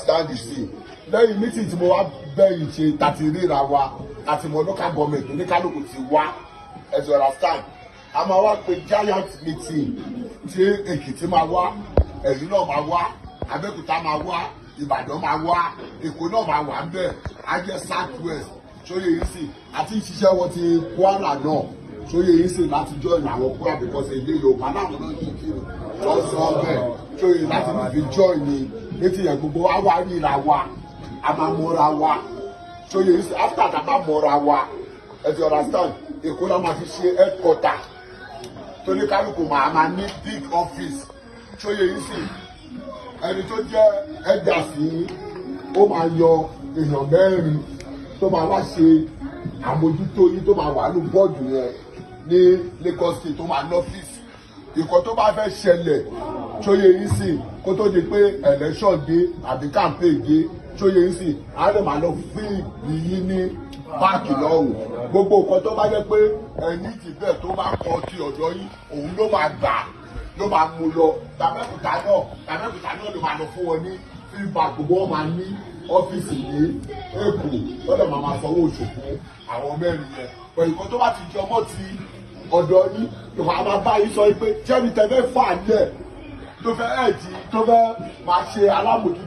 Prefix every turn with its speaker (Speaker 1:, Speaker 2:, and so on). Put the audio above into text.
Speaker 1: understand the thing lẹ́yìn meeting tí mo wá bẹ́yìn ṣe tàti ríra wa àti mọ local government oníkálukú ti wá ẹ ti understand a máa wá pé giant meeting tí Èkìtì máa wá ẹ̀yìn náà máa wá Abẹ́òkúta máa wá Ìbàdàn máa wá Èkó náà máa wà ń bẹ̀ á jẹ́ south west ṣóyè yìí sì àti ìṣiṣẹ́ wọn ti Kwara náà ṣóyè yìí sì láti join àwọn Kwara because èdè Yorùbá náà wọn náà yìí kiri wọ́n sọ bẹ́ẹ̀ ṣóyè láti fi join ní létí yẹn gbogbo wa wá ríra wa a máa mọ́ra wa ṣóyè yìí sì after that máa mọ́ra wa ẹ ti understand Èkó náà máa fi ṣe headquarter torí kálukú máa ní big office ṣóyè yìí sì ẹni tó jẹ́ ẹ̀dà sí ó máa yọ èèyàn mẹ́rin tó máa wá ṣe àmójútó yìí tó máa wà ní bọ́ọ̀dù yẹn ní Lagos State tó máa lọ́fíìsì ìkan tó bá fẹ́ ṣẹlẹ̀ ṣóyè yìí sì kó tó di pé election dé àbí campaign dé ṣóyè yìí sì á lè máa lọ fún ìyí ní páàkì lọ́hùn gbogbo nǹkan tó bá jẹ́ pé ẹni tí bẹ́ẹ̀ tó bá kọ́ ti ọ̀dọ́ yìí òun ló máa gbà ló máa mú lọ tàbẹ́kùtà náà ló máa lọ fún wọn ní feedback gbogbo wọn máa ní ọ́fíìsì ní Èkó lọ́dọ̀ máa sanwó oṣù fún àwọn mẹ́rin yẹn pẹ̀lú nǹkan tó bá ti jọ mọ́ ti ọ̀dọ́ yìí ìwà máa bá yín sọ pé jẹ́ni tẹ́fẹ́ fà lẹ̀ tó fẹ́ ẹ̀jì tó fẹ́ máa ṣe alámòjútó